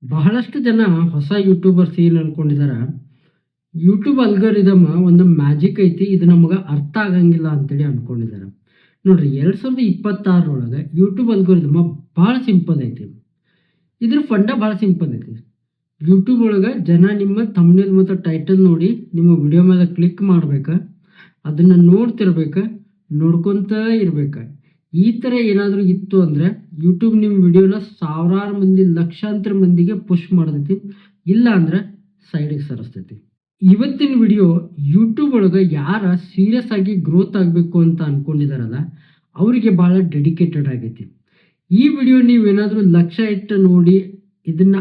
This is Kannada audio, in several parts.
ಬಹಳಷ್ಟು ಜನ ಹೊಸ ಯೂಟ್ಯೂಬರ್ಸ್ ಏನು ಅನ್ಕೊಂಡಿದಾರ, ಯೂಟ್ಯೂಬ್ ಅಲ್ಗಾರಿದಮ್ ಒಂದು ಮ್ಯಾಜಿಕ್ ಐತಿ, ಇದು ನಮಗೆ ಅರ್ಥ ಆಗಂಗಿಲ್ಲ ಅಂತೇಳಿ ಅನ್ಕೊಂಡಿದಾರ. ನೋಡ್ರಿ, 2026 ಯೂಟ್ಯೂಬ್ ಅಲ್ಗಾರಿದಮ್ ಭಾಳ ಸಿಂಪಲ್ ಐತಿ. ಇದ್ರ ಫಂಡ ಭಾಳ ಸಿಂಪಲ್ ಐತಿ. ಯೂಟ್ಯೂಬ್ ಒಳಗೆ ಜನ ನಿಮ್ಮ ಥಂಬ್ನೇಲ್ ಮತ್ತು ಟೈಟಲ್ ನೋಡಿ ನಿಮ್ಮ ವಿಡಿಯೋ ಮೇಲೆ ಕ್ಲಿಕ್ ಮಾಡ್ಬೇಕು, ಅದನ್ನು ನೋಡ್ತಿರ್ಬೇಕು, ನೋಡ್ಕೊತ ಇರ್ಬೇಕು. ಈ ಥರ ಏನಾದರೂ ಇತ್ತು ಅಂದರೆ ಯೂಟ್ಯೂಬ್ ನಿಮ್ಮ ವಿಡಿಯೋನ ಸಾವಿರಾರು ಮಂದಿ, ಲಕ್ಷಾಂತರ ಮಂದಿಗೆ ಪುಷ್ ಮಾಡ್ತೈತಿ. ಇಲ್ಲ ಅಂದ್ರೆ ಸೈಡಿಗೆ ಸರಿಸ್ತೈತಿ. ಇವತ್ತಿನ ವಿಡಿಯೋ ಯೂಟ್ಯೂಬ್ ಒಳಗೆ ಯಾರ ಸೀರಿಯಸ್ ಆಗಿ ಗ್ರೋತ್ ಆಗಬೇಕು ಅಂತ ಅನ್ಕೊಂಡಿದಾರಲ್ಲ ಅವರಿಗೆ ಭಾಳ ಡೆಡಿಕೇಟೆಡ್ ಆಗೈತಿ. ಈ ವಿಡಿಯೋ ನೀವೇನಾದರೂ ಲಕ್ಷ್ಯ ಇಟ್ಟು ನೋಡಿ ಇದನ್ನು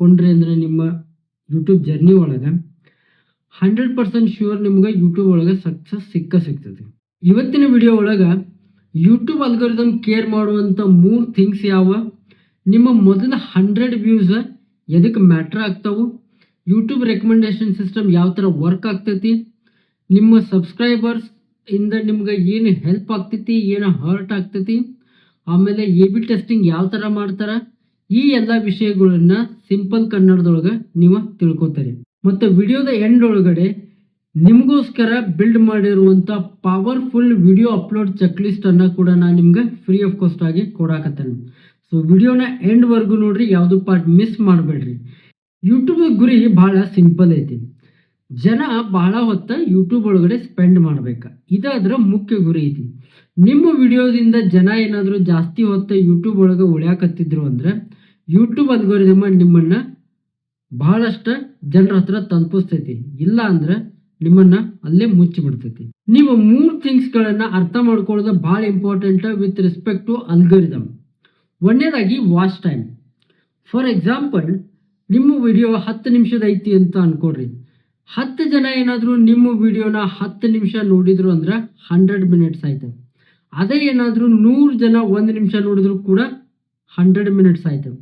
ಕೊಂಡ್ರಿ ಅಂದ್ರೆ ನಿಮ್ಮ ಯೂಟ್ಯೂಬ್ ಜರ್ನಿ ಒಳಗೆ 100% ಶ್ಯೂರ್ ನಿಮ್ಗೆ ಯೂಟ್ಯೂಬ್ ಒಳಗೆ ಸಕ್ಸಸ್ ಸಿಗ್ತೈತಿ. ಇವತ್ತಿನ ವಿಡಿಯೋ ಒಳಗೆ ಯೂಟ್ಯೂಬ್ ಅಲ್ಗಾರಿದಮ್ ಕೇರ್ ಮಾಡುವಂಥ 3 ಥಿಂಗ್ಸ್ ಯಾವ, ನಿಮ್ಮ ಮೊದಲ 100 ವ್ಯೂಸ್ ಎದಕ್ಕೆ ಮ್ಯಾಟ್ರ್ ಆಗ್ತಾವು, ಯೂಟ್ಯೂಬ್ ರೆಕಮೆಂಡೇಶನ್ ಸಿಸ್ಟಮ್ ಯಾವ ಥರ ವರ್ಕ್ ಆಗ್ತೈತಿ, ನಿಮ್ಮ ಸಬ್ಸ್ಕ್ರೈಬರ್ಸ್ ಇಂದ ನಿಮ್ಗೆ ಏನು ಹೆಲ್ಪ್ ಆಗ್ತೈತಿ, ಏನು ಹರ್ಟ್ ಆಗ್ತೈತಿ, ಆಮೇಲೆ A/B ಟೆಸ್ಟಿಂಗ್ ಯಾವ ಥರ ಮಾಡ್ತಾರೆ, ಈ ಎಲ್ಲ ವಿಷಯಗಳನ್ನ ಸಿಂಪಲ್ ಕನ್ನಡದೊಳಗೆ ನೀವು ತಿಳ್ಕೊತಾರೆ. ಮತ್ತು ವಿಡಿಯೋದ ಎಂಡ್ ಒಳಗಡೆ ನಿಮಗೋಸ್ಕರ ಬಿಲ್ಡ್ ಮಾಡಿರುವಂಥ ಪವರ್ಫುಲ್ ವಿಡಿಯೋ ಅಪ್ಲೋಡ್ ಚೆಕ್ ಲಿಸ್ಟನ್ನು ಕೂಡ ನಾನು ನಿಮ್ಗೆ ಫ್ರೀ ಆಫ್ ಕಾಸ್ಟ್ ಆಗಿ ಕೊಡಾಕತ್ತೇನೆ. ಸೊ ವಿಡಿಯೋನ ಎಂಡ್ವರೆಗೂ ನೋಡ್ರಿ, ಯಾವುದು ಪಾರ್ಟ್ ಮಿಸ್ ಮಾಡಬೇಡ್ರಿ. ಯೂಟ್ಯೂಬ್ ಗುರಿ ಭಾಳ ಸಿಂಪಲ್ ಐತಿ. ಜನ ಬಹಳ ಹೊತ್ತ ಯೂಟ್ಯೂಬ್ ಒಳಗಡೆ ಸ್ಪೆಂಡ್ ಮಾಡ್ಬೇಕು, ಇದರ ಮುಖ್ಯ ಗುರಿ ಐತಿ. ನಿಮ್ಮ ವಿಡಿಯೋದಿಂದ ಜನ ಏನಾದರೂ ಜಾಸ್ತಿ ಹೊತ್ತ ಯೂಟ್ಯೂಬ್ ಒಳಗೆ ಉಳಿಯಾಕತ್ತಿದ್ರು ಅಂದ್ರೆ ಯೂಟ್ಯೂಬ್ ಅಲ್ಗಾರಿದಮ್ ನಿಮ್ಮನ್ನ ಬಹಳಷ್ಟು ಜನರ ಹತ್ರ ತಲುಪಿಸ್ತೈತಿ. ಇಲ್ಲ ಅಂದ್ರೆ ನಿಮ್ಮನ್ನ ಅಲ್ಲೇ ಮುಚ್ಚಿಬಿಡ್ತೈತಿ. ನೀವು 3 ಥಿಂಗ್ಸ್ಗಳನ್ನು ಅರ್ಥ ಮಾಡ್ಕೊಳ್ಳೋದು ಭಾಳ important with respect to algorithm. ಒಂದನೇದಾಗಿ ವಾಚ್ ಟೈಮ್. ಫಾರ್ ಎಕ್ಸಾಂಪಲ್, ನಿಮ್ಮ ವಿಡಿಯೋ 10 ನಿಮಿಷದ ಐತಿ ಅಂತ ಅನ್ಕೊಡ್ರಿ. 10 ಜನ ಏನಾದರೂ ನಿಮ್ಮ ವಿಡಿಯೋನ 10 ನಿಮಿಷ ನೋಡಿದ್ರು ಅಂದ್ರೆ 100 ಮಿನಿಟ್ಸ್ ಆಯ್ತು. ಅದೇ ಏನಾದರೂ 100 ಜನ 1 ನಿಮಿಷ ನೋಡಿದ್ರು ಕೂಡ 100 ಮಿನಿಟ್ಸ್ ಆಯ್ತು.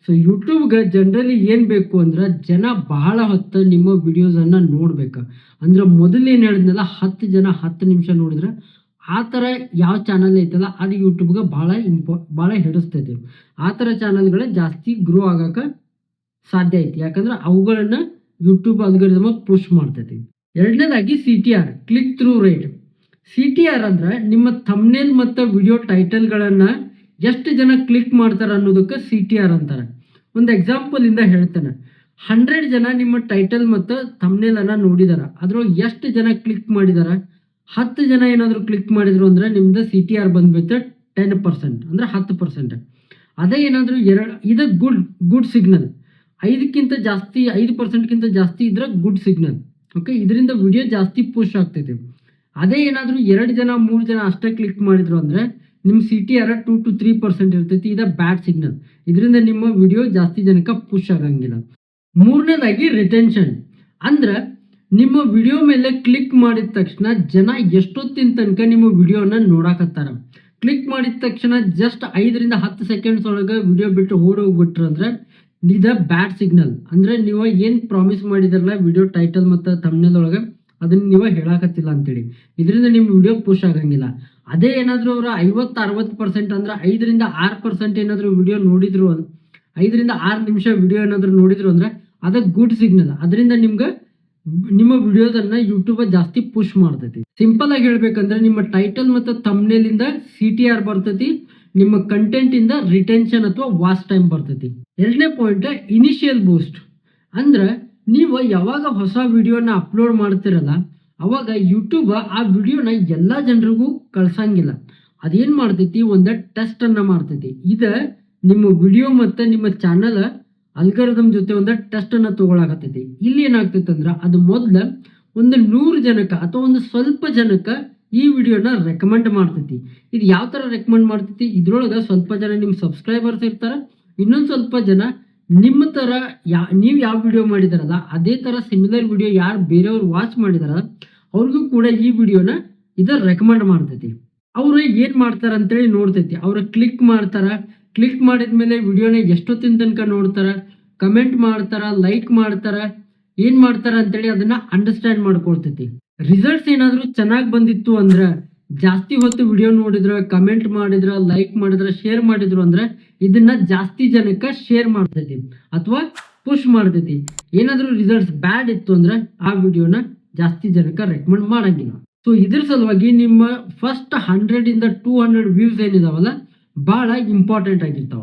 ಸೊ ಯೂಟ್ಯೂಬ್ಗೆ ಜನರಲಿ ಏನು ಬೇಕು ಅಂದ್ರೆ ಜನ ಬಹಳ ಹೊತ್ತು ನಿಮ್ಮ ವಿಡಿಯೋಸನ್ನು ನೋಡ್ಬೇಕು. ಅಂದ್ರೆ ಮೊದಲೇನು ಹೇಳಿದ್ನಲ್ಲ, 10 ಜನ 10 ನಿಮಿಷ ನೋಡಿದ್ರೆ ಆ ಥರ ಯಾವ ಚಾನಲ್ ಐತಲ್ಲ ಅದು ಯೂಟ್ಯೂಬ್ಗೆ ಭಾಳ ಹಿಡಿಸ್ತೈತಿ. ಆ ಥರ ಚಾನಲ್ಗಳೇ ಜಾಸ್ತಿ ಗ್ರೋ ಆಗೋಕೆ ಸಾಧ್ಯ ಐತಿ, ಯಾಕಂದ್ರೆ ಅವುಗಳನ್ನು ಯೂಟ್ಯೂಬ್ ಅಲ್ಗಾರಿದಮ್ ಪುಷ್ ಮಾಡ್ತೈತಿ. ಎರಡನೇದಾಗಿ CTR, click through rate. CTR ಅಂದ್ರೆ ನಿಮ್ಮ ಥಂಬ್ನೇಲ್ ಮತ್ತು ವಿಡಿಯೋ ಟೈಟಲ್ಗಳನ್ನು ಎಷ್ಟು ಜನ ಕ್ಲಿಕ್ ಮಾಡ್ತಾರೆ ಅನ್ನೋದಕ್ಕೆ CTR ಅಂತಾರೆ. ಒಂದು ಎಕ್ಸಾಂಪಲ್ ಇಂದ ಹೇಳ್ತೇನೆ. 100 ಜನ ನಿಮ್ಮ ಟೈಟಲ್ ಮತ್ತು ಥಂಬ್ನೇಲನ್ನು ನೋಡಿದಾರೆ, ಅದ್ರೊಳಗೆ ಎಷ್ಟು ಜನ ಕ್ಲಿಕ್ ಮಾಡಿದಾರೆ, 10 ಜನ ಏನಾದರೂ ಕ್ಲಿಕ್ ಮಾಡಿದ್ರು ಅಂದ್ರೆ ನಿಮ್ದು CTR ಬಂದ್ಬಿಟ್ಟು 10%, ಅಂದ್ರೆ 10%. ಅದೇ ಏನಾದರೂ ಇದು ಗುಡ್ ಸಿಗ್ನಲ್. 5%ಕಿಂತ ಜಾಸ್ತಿ ಇದ್ರೆ ಗುಡ್ ಸಿಗ್ನಲ್. ಓಕೆ, ಇದರಿಂದ ವಿಡಿಯೋ ಜಾಸ್ತಿ ಪುಷ್ ಆಗ್ತೈತಿ. ಅದೇ ಏನಾದರೂ 2 ಜನ 3 ಜನ ಅಷ್ಟೇ ಕ್ಲಿಕ್ ಮಾಡಿದ್ರು ಅಂದರೆ ನಿಮ್ಮ CTR 2 to 3% ಇರ್ತೈತಿ. ಇದು ಬ್ಯಾಡ್ ಸಿಗ್ನಲ್. ಇದರಿಂದ ನಿಮ್ಮ ವಿಡಿಯೋ ಜಾಸ್ತಿ ಜನಕ್ಕೆ ಪುಷ್ ಆಗಂಗಿಲ್ಲ. ಮೂರನೇದಾಗಿ ರಿಟೆನ್ಷನ್. ಅಂದ್ರೆ ನಿಮ್ಮ ವಿಡಿಯೋ ಮೇಲೆ ಕ್ಲಿಕ್ ಮಾಡಿದ ತಕ್ಷಣ ಜನ ಎಷ್ಟೊತ್ತಿನ ತನಕ ನಿಮ್ಮ ವಿಡಿಯೋನ ನೋಡಾಕತ್ತಾರ. ಕ್ಲಿಕ್ ಮಾಡಿದ ತಕ್ಷಣ ಜಸ್ಟ್ 5ರಿಂದ 10 ಸೆಕೆಂಡ್ಸ್ ಒಳಗೆ ವಿಡಿಯೋ ಬಿಟ್ಟು ಹೋಗ್ಬಿಟ್ರು ಅಂದ್ರೆ ಇದು ಬ್ಯಾಡ್ ಸಿಗ್ನಲ್. ಅಂದರೆ ನೀವು ಏನು ಪ್ರಾಮಿಸ್ ಮಾಡಿದಾರಲ್ಲ ವಿಡಿಯೋ ಟೈಟಲ್ ಮತ್ತು ಥಂಬ್ನೇಲ್ ಒಳಗೆ ಅದನ್ನು ನೀವು ಹೇಳಾಕತ್ತಿಲ್ಲ ಅಂತೇಳಿ, ಇದರಿಂದ ನಿಮ್ಮ ವಿಡಿಯೋ ಪುಷ್ ಆಗಂಗಿಲ್ಲ. ಅದೇ ಏನಾದರೂ ಅವರು 50-60% ಅಂದ್ರೆ 5ರಿಂದ 6% ಏನಾದರೂ ವಿಡಿಯೋ ನೋಡಿದ್ರು, 5ರಿಂದ 6 ನಿಮಿಷ ವಿಡಿಯೋ ಏನಾದರೂ ನೋಡಿದ್ರು ಅಂದ್ರೆ ಅದು ಗುಡ್ ಸಿಗ್ನಲ್. ಅದರಿಂದ ನಿಮ್ಮ ವಿಡಿಯೋದನ್ನು ಯೂಟ್ಯೂಬ್ ಜಾಸ್ತಿ ಪುಷ್ ಮಾಡ್ತೈತಿ. ಸಿಂಪಲ್ ಆಗಿ ಹೇಳ್ಬೇಕಂದ್ರೆ ನಿಮ್ಮ ಟೈಟಲ್ ಮತ್ತು ಥಂಬ್ನೇಲಿಂದ CTR ಬರ್ತೈತಿ, ನಿಮ್ಮ ಕಂಟೆಂಟ್ ಇಂದ ರಿಟೆನ್ಷನ್ ಅಥವಾ ವಾಚ್ ಟೈಮ್ ಬರ್ತೈತಿ. ಎರಡನೇ ಪಾಯಿಂಟ್ ಇನಿಷಿಯಲ್ ಬೂಸ್ಟ್. ಅಂದ್ರೆ ನೀವು ಯಾವಾಗ ಹೊಸ ವಿಡಿಯೋನ ಅಪ್ಲೋಡ್ ಮಾಡ್ತಿರಲ್ಲ ಅವಾಗ ಯೂಟ್ಯೂಬ್ ಆ ವಿಡಿಯೋನ ಎಲ್ಲ ಜನರಿಗೂ ಕಳ್ಸಂಗಿಲ್ಲ. ಅದೇನು ಮಾಡ್ತೈತಿ, ಒಂದು ಟೆಸ್ಟನ್ನು ಮಾಡ್ತೈತಿ. ಇದು ನಿಮ್ಮ ವಿಡಿಯೋ ಮತ್ತು ನಿಮ್ಮ ಚಾನಲ್ ಅಲ್ಗಾರಿದಮ್ ಜೊತೆ ಒಂದು ಟೆಸ್ಟನ್ನು ತೊಗೊಳಕತ್ತೈತಿ. ಇಲ್ಲಿ ಏನಾಗ್ತೈತೆ ಅಂದ್ರೆ ಅದು ಮೊದಲು ಒಂದು 100 ಜನಕ್ಕೆ ಅಥವಾ ಒಂದು ಸ್ವಲ್ಪ ಜನಕ್ಕೆ ಈ ವಿಡಿಯೋನ ರೆಕಮೆಂಡ್ ಮಾಡ್ತೈತಿ. ಇದು ಯಾವ ಥರ ರೆಕಮೆಂಡ್ ಮಾಡ್ತೈತಿ, ಇದ್ರೊಳಗೆ ಸ್ವಲ್ಪ ಜನ ನಿಮ್ಮ ಸಬ್ಸ್ಕ್ರೈಬರ್ಸ್ ಇರ್ತಾರೆ, ಇನ್ನೊಂದು ಸ್ವಲ್ಪ ಜನ ನಿಮ್ಮ ಥರ ನೀವು ಯಾವ ವಿಡಿಯೋ ಮಾಡಿದಾರಲ್ಲ ಅದೇ ಥರ ಸಿಮಿಲರ್ ವಿಡಿಯೋ ಯಾರು ಬೇರೆಯವ್ರು ವಾಚ್ ಮಾಡಿದಾರ ಅವ್ರಿಗೂ ಕೂಡ ಈ ವಿಡಿಯೋನ ರೆಕಮೆಂಡ್ ಮಾಡ್ತೈತಿ. ಅವರು ಏನು ಮಾಡ್ತಾರೆ ಅಂತೇಳಿ ನೋಡ್ತೈತಿ. ಅವರು ಕ್ಲಿಕ್ ಮಾಡಿದ್ಮೇಲೆ ವಿಡಿಯೋನ ಎಷ್ಟೊತ್ತಿನ ತನಕ ನೋಡ್ತಾರೆ, ಕಮೆಂಟ್ ಮಾಡ್ತಾರೆ, ಲೈಕ್ ಮಾಡ್ತಾರೆ, ಏನು ಮಾಡ್ತಾರೆ ಅಂತೇಳಿ ಅದನ್ನು ಅಂಡರ್ಸ್ಟ್ಯಾಂಡ್ ಮಾಡ್ಕೊಳ್ತೈತಿ. ರಿಸಲ್ಟ್ಸ್ ಏನಾದರೂ ಚೆನ್ನಾಗಿ ಬಂದಿತ್ತು ಅಂದ್ರೆ ಜಾಸ್ತಿ ಹೊತ್ತು ವಿಡಿಯೋ ನೋಡಿದ್ರೆ, ಕಮೆಂಟ್ ಮಾಡಿದ್ರೆ, ಲೈಕ್ ಮಾಡಿದ್ರೆ, ಶೇರ್ ಮಾಡಿದ್ರು ಅಂದ್ರೆ ಇದನ್ನ ಜಾಸ್ತಿ ಜನಕ್ಕೆ ಶೇರ್ ಮಾಡ್ತೈತಿ ಅಥವಾ ಪುಷ್ ಮಾಡ್ತೈತಿ. ಏನಾದರೂ ರಿಸಲ್ಟ್ಸ್ ಬ್ಯಾಡ್ ಇತ್ತು ಅಂದ್ರೆ ಆ ವಿಡಿಯೋನ ಜಾಸ್ತಿ ಜನಕ್ಕೆ ರೆಕಮೆಂಡ್ ಮಾಡಂಗಿಲ್ಲ. ಸೊ ಇದ್ರ ಸಲುವಾಗಿ ನಿಮ್ಮ ಫಸ್ಟ್ 100 ಇಂದ 200 ವ್ಯೂಸ್ ಏನಿದಾವಲ್ಲ ಬಹಳ ಇಂಪಾರ್ಟೆಂಟ್ ಆಗಿರ್ತಾವ.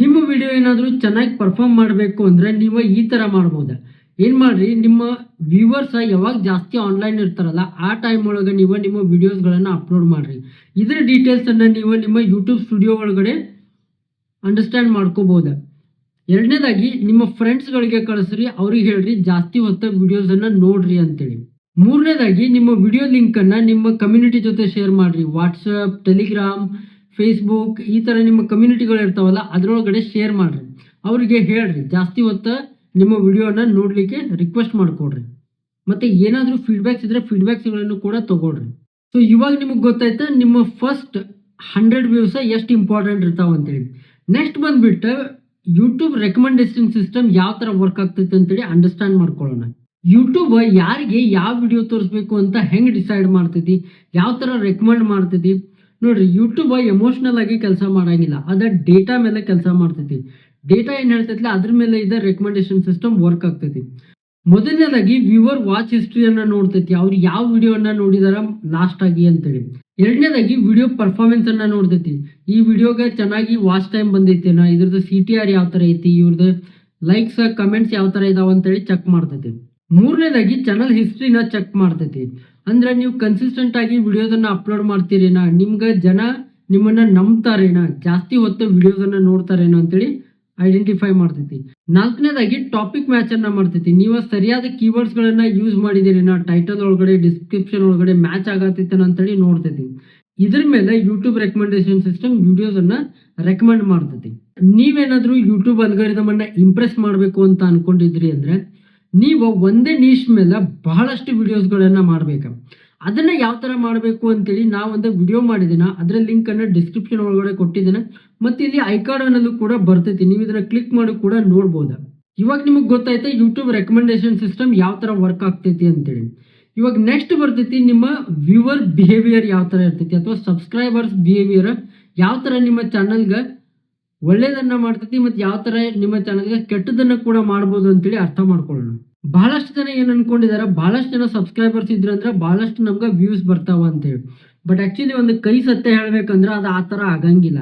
ನಿಮ್ಮ ವಿಡಿಯೋ ಏನಾದರೂ ಚೆನ್ನಾಗಿ ಪರ್ಫಾರ್ಮ್ ಮಾಡಬೇಕು ಅಂದ್ರೆ ನೀವು ಈ ತರ ಮಾಡ್ಬೋದು. ಏನ್ ಮಾಡ್ರಿ, ನಿಮ್ಮ ವ್ಯೂವರ್ಸ್ ಯಾವಾಗ ಜಾಸ್ತಿ ಆನ್ಲೈನ್ ಇರ್ತಾರಲ್ಲ ಆ ಟೈಮ್ ಒಳಗೆ ನೀವು ನಿಮ್ಮ ವಿಡಿಯೋಸ್ಗಳನ್ನ ಅಪ್ಲೋಡ್ ಮಾಡ್ರಿ. ಇದ್ರ ಡೀಟೇಲ್ಸ್ ಅನ್ನ ನೀವು ನಿಮ್ಮ ಯೂಟ್ಯೂಬ್ ಸ್ಟುಡಿಯೋ ಒಳಗಡೆ ಅಂಡರ್ಸ್ಟ್ಯಾಂಡ್ ಮಾಡ್ಕೋಬಹುದು. ಎರಡನೇದಾಗಿ ನಿಮ್ಮ ಫ್ರೆಂಡ್ಸ್ಗಳಿಗೆ ಕಳಿಸ್ರಿ, ಅವ್ರಿಗೆ ಹೇಳ್ರಿ ಜಾಸ್ತಿ ಹೊತ್ತ ವಿಡಿಯೋಸ್ ಅನ್ನ ನೋಡ್ರಿ ಅಂತೇಳಿ. ಮೂರನೇದಾಗಿ ನಿಮ್ಮ ವಿಡಿಯೋ ಲಿಂಕ್ ಅನ್ನ ನಿಮ್ಮ ಕಮ್ಯುನಿಟಿ ಜೊತೆ ಶೇರ್ ಮಾಡ್ರಿ. ವಾಟ್ಸಪ್, ಟೆಲಿಗ್ರಾಮ್, ಫೇಸ್ಬುಕ್ ಈ ತರ ನಿಮ್ಮ ಕಮ್ಯುನಿಟಿಗಳು ಇರ್ತಾವಲ್ಲ ಅದ್ರೊಳಗಡೆ ಶೇರ್ ಮಾಡ್ರಿ. ಅವ್ರಿಗೆ ಹೇಳ್ರಿ ಜಾಸ್ತಿ ಹೊತ್ತ ನಿಮ್ಮ ವಿಡಿಯೋನ ನೋಡ್ಲಿಕ್ಕೆ ರಿಕ್ವೆಸ್ಟ್ ಮಾಡ್ಕೊಡ್ರಿ. ಮತ್ತೆ ಏನಾದರೂ ಫೀಡ್ಬ್ಯಾಕ್ಸ್ ಇದ್ರೆ ಫೀಡ್ಬ್ಯಾಕ್ಸ್ಗಳನ್ನು ಕೂಡ ತಗೊಳ್ರಿ. ಸೊ ಇವಾಗ ನಿಮಗೆ ಗೊತ್ತಾಯ್ತಾ ನಿಮ್ಮ ಫಸ್ಟ್ 100 ವ್ಯೂಸ್ ಎಷ್ಟು ಇಂಪಾರ್ಟೆಂಟ್ ಇರ್ತಾವ ಅಂತೇಳಿ. ನೆಕ್ಸ್ಟ್ ಬಂದ್ಬಿಟ್ಟು ಯೂಟ್ಯೂಬ್ ರೆಕಮೆಂಡೇಶನ್ ಸಿಸ್ಟಮ್ ಯಾವ ತರ ವರ್ಕ್ ಆಗ್ತೈತೆ ಅಂತೇಳಿ ಅಂಡರ್ಸ್ಟ್ಯಾಂಡ್ ಮಾಡ್ಕೊಳ್ಳೋಣ. ಯೂಟ್ಯೂಬ್ ಯಾರಿಗೆ ಯಾವ ವಿಡಿಯೋ ತೋರಿಸ್ಬೇಕು ಅಂತ ಹೆಂಗೆ ಡಿಸೈಡ್ ಮಾಡ್ತೈತಿ, ಯಾವ ತರ ರೆಕಮೆಂಡ್ ಮಾಡ್ತೈತಿ ನೋಡ್ರಿ. ಯೂಟ್ಯೂಬ್ ಎಮೋಷನಲ್ ಆಗಿ ಕೆಲಸ ಮಾಡಂಗಿಲ್ಲ, ಅದ ಡೇಟಾ ಮೇಲೆ ಕೆಲಸ ಮಾಡ್ತೈತಿ. ಡೇಟಾ ಏನ್ ಹೇಳ್ತೈತಿಲ್ಲ ಅದ್ರ ಮೇಲೆ ಇದ ರೆಕಮೆಂಡೇಶನ್ ಸಿಸ್ಟಮ್ ವರ್ಕ್ ಆಗ್ತೈತಿ. ಮೊದಲನೇದಾಗಿ ವ್ಯೂವರ್ ವಾಚ್ ಹಿಸ್ಟ್ರಿಯನ್ನ ನೋಡ್ತೈತಿ, ಅವ್ರು ಯಾವ ವಿಡಿಯೋನ ನೋಡಿದಾರ ಲಾಸ್ಟ್ ಆಗಿ ಅಂತೇಳಿ. ಎರಡನೇದಾಗಿ ವಿಡಿಯೋ ಪರ್ಫಾರ್ಮೆನ್ಸ್ ಅನ್ನ ನೋಡ್ತೈತಿ, ಈ ವಿಡಿಯೋಗೆ ಚೆನ್ನಾಗಿ ವಾಚ್ ಟೈಮ್ ಬಂದೈತೇನ, ಇದ್ರದ್ದು CTR ಯಾವ ತರ ಐತಿ, ಇವ್ರದ್ದು ಲೈಕ್ಸ್ ಕಮೆಂಟ್ಸ್ ಯಾವ ತರ ಇದಾವ ಅಂತೇಳಿ ಚೆಕ್ ಮಾಡ್ತೈತಿ. ಮೂರನೇದಾಗಿ ಚಾನಲ್ ಹಿಸ್ಟ್ರಿನ ಚೆಕ್ ಮಾಡ್ತೈತಿ, ಅಂದ್ರೆ ನೀವು ಕನ್ಸಿಸ್ಟೆಂಟ್ ಆಗಿ ವಿಡಿಯೋಸನ್ನ ಅಪ್ಲೋಡ್ ಮಾಡ್ತೀರೇನ, ನಿಮ್ಗೆ ಜನ ನಿಮ್ಮನ್ನ ನಂಬ್ತಾರೇನ, ಜಾಸ್ತಿ ಹೊತ್ತು ವಿಡಿಯೋಸನ್ನ ನೋಡ್ತಾರೇನೋ ಅಂತೇಳಿ ಐಡೆಂಟಿಫೈ ಮಾಡ್ತೈತಿ. ನಾಲ್ಕನೇದಾಗಿ ಟಾಪಿಕ್ ಮ್ಯಾಚ್ ಅನ್ನ ಮಾಡ್ತೈತಿ, ನೀವು ಸರಿಯಾದ ಕೀವರ್ಡ್ಸ್ ಗಳನ್ನ ಯೂಸ್ ಮಾಡಿದಿರೇನ, ಟೈಟಲ್ ಒಳಗಡೆ ಡಿಸ್ಕ್ರಿಪ್ಷನ್ ಒಳಗಡೆ ಮ್ಯಾಚ್ ಆಗತ್ತೈತೇನ ಅಂತೇಳಿ ನೋಡ್ತೈತಿ. ಇದ್ರ ಮೇಲೆ ಯೂಟ್ಯೂಬ್ ರೆಕಮೆಂಡೇಶನ್ ಸಿಸ್ಟಮ್ ವಿಡಿಯೋಸ್ ಅನ್ನ ರೆಕಮೆಂಡ್ ಮಾಡ್ತೈತಿ. ನೀವೇನಾದ್ರೂ ಯೂಟ್ಯೂಬ್ ಅಲ್ಗಾರಿದಮ್ ಅನ್ನ ಇಂಪ್ರೆಸ್ ಮಾಡಬೇಕು ಅಂತ ಅನ್ಕೊಂಡಿದ್ರಿ ಅಂದ್ರೆ ನೀವು ಒಂದೇ ನೀಶ್ ಮೇಲೆ ಬಹಳಷ್ಟು ವಿಡಿಯೋಸ್ಗಳನ್ನ ಮಾಡ್ಬೇಕು. ಅದನ್ನ ಯಾವ ತರ ಮಾಡಬೇಕು ಅಂತೇಳಿ ನಾವೊಂದು ವಿಡಿಯೋ ಮಾಡಿದ್ದೀನ, ಅದರ ಲಿಂಕ್ ಅನ್ನ ಡಿಸ್ಕ್ರಿಪ್ಷನ್ ಒಳಗಡೆ ಕೊಟ್ಟಿದ್ದೇನೆ, ಮತ್ತೆ ಇಲ್ಲಿ ಐಕಾರ್ಡ್ ಅನ್ನೋದು ಕೂಡ ಬರ್ತೈತಿ, ನೀವು ಇದನ್ನ ಕ್ಲಿಕ್ ಮಾಡಿ ಕೂಡ ನೋಡ್ಬೋದು. ಇವಾಗ ನಿಮಗೆ ಗೊತ್ತಾಯ್ತಾ ಯೂಟ್ಯೂಬ್ ರೆಕಮೆಂಡೇಶನ್ ಸಿಸ್ಟಮ್ ಯಾವ ತರ ವರ್ಕ್ ಆಗ್ತೈತಿ ಅಂತೇಳಿ. ಇವಾಗ ನೆಕ್ಸ್ಟ್ ಬರ್ತೈತಿ ನಿಮ್ಮ ವ್ಯೂವರ್ ಬಿಹೇವಿಯರ್ ಯಾವ ತರ ಇರ್ತೈತಿ ಅಥವಾ ಸಬ್ಸ್ಕ್ರೈಬರ್ಸ್ ಬಿಹೇವಿಯರ್ ಯಾವ ತರ ನಿಮ್ಮ ಚಾನಲ್ಗೆ ಒಳ್ಳೇದನ್ನ ಮಾಡ್ತೈತಿ ಮತ್ತು ಯಾವ ತರ ನಿಮ್ಮ ಚಾನಲ್ಗೆ ಕೆಟ್ಟದನ್ನ ಕೂಡ ಮಾಡ್ಬೋದು ಅಂತೇಳಿ ಅರ್ಥ ಮಾಡ್ಕೊಳ್ಳೋಣ. ಬಹಳಷ್ಟು ಜನ ಏನ್ ಅನ್ಕೊಂಡಿದಾರ, ಬಹಳಷ್ಟು ಜನ ಸಬ್ಸ್ಕ್ರೈಬರ್ಸ್ ಇದ್ರಂದ್ರೆ ಬಹಳಷ್ಟು ನಮ್ಗೆ ವ್ಯೂಸ್ ಬರ್ತಾವ ಅಂತೇಳಿ. ಬಟ್ ಆಕ್ಚುಲಿ ಒಂದು ಕೈ ಸತ್ಯ ಹೇಳ್ಬೇಕಂದ್ರೆ ಅದು ಆ ತರ ಆಗಂಗಿಲ್ಲ.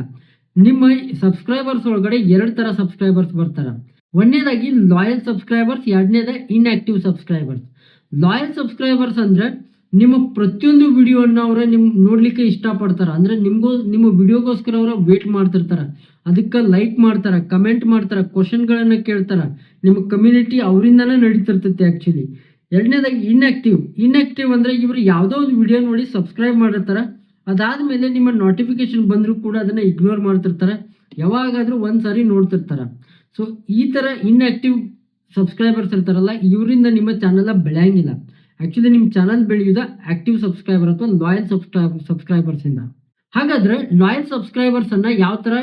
ನಿಮ್ಮ ಸಬ್ಸ್ಕ್ರೈಬರ್ಸ್ ಒಳಗಡೆ 2 ತರ ಸಬ್ಸ್ಕ್ರೈಬರ್ಸ್ ಬರ್ತಾರ. ಒಂದನೇದಾಗಿ ಲಾಯಲ್ ಸಬ್ಸ್ಕ್ರೈಬರ್ಸ್, ಎರಡನೇದ ಇನ್ಆಕ್ಟಿವ್ ಸಬ್ಸ್ಕ್ರೈಬರ್ಸ್. ಲಾಯಲ್ ಸಬ್ಸ್ಕ್ರೈಬರ್ಸ್ ಅಂದ್ರೆ ನಿಮ್ಮ ಪ್ರತಿಯೊಂದು ವಿಡಿಯೋನ ಅವರ ನೋಡ್ಲಿಕ್ಕೆ ಇಷ್ಟಪಡ್ತಾರ, ಅಂದ್ರೆ ನಿಮ್ಮ ವಿಡಿಯೋಗೋಸ್ಕರ ಅವರ ವೇಟ್ ಮಾಡ್ತಿರ್ತಾರ, ಅದಕ್ಕೆ ಲೈಕ್ ಮಾಡ್ತಾರ, ಕಮೆಂಟ್ ಮಾಡ್ತಾರ, ಕ್ವಶನ್ಗಳನ್ನ ಕೇಳ್ತಾರ. ನಿಮ್ಮ ಕಮ್ಯುನಿಟಿ ಅವರಿಂದನೇ ನಡೀತಿರ್ತೈತಿ ಆಕ್ಚುಲಿ. ಎರಡನೇದಾಗಿ ಇನ್ಆಕ್ಟಿವ್ ಅಂದ್ರೆ ಇವರು ಯಾವುದೋ ಒಂದು ವಿಡಿಯೋ ನೋಡಿ ಸಬ್ಸ್ಕ್ರೈಬ್ ಮಾಡಿರ್ತಾರ, ಅದಾದ್ಮೇಲೆ ನಿಮ್ಮ ನೋಟಿಫಿಕೇಶನ್ ಬಂದರೂ ಕೂಡ ಅದನ್ನ ಇಗ್ನೋರ್ ಮಾಡ್ತಿರ್ತಾರೆ, ಯಾವಾಗಾದ್ರೂ ಒಂದ್ಸಾರಿ ನೋಡ್ತಿರ್ತಾರ. ಸೊ ಈ ತರ ಇನ್ಆಕ್ಟಿವ್ ಸಬ್ಸ್ಕ್ರೈಬರ್ಸ್ ಇರ್ತಾರಲ್ಲ ಇವರಿಂದ ನಿಮ್ಮ ಚಾನಲ್ ಬೆಳೆಯಂಗಿಲ್ಲ. ಆಕ್ಚುಲಿ ನಿಮ್ಮ ಚಾನಲ್ ಬೆಳೆಯುವುದ ಆಕ್ಟಿವ್ ಸಬ್ಸ್ಕ್ರೈಬರ್ ಅಥವಾ ಲಾಯಲ್ ಸಬ್ಸ್ಕ್ರೈಬರ್ಸ್ ಇಂದ. ಹಾಗಾದ್ರೆ ಲಾಯಲ್ ಸಬ್ಸ್ಕ್ರೈಬರ್ಸ್ ಅನ್ನ ಯಾವ ತರ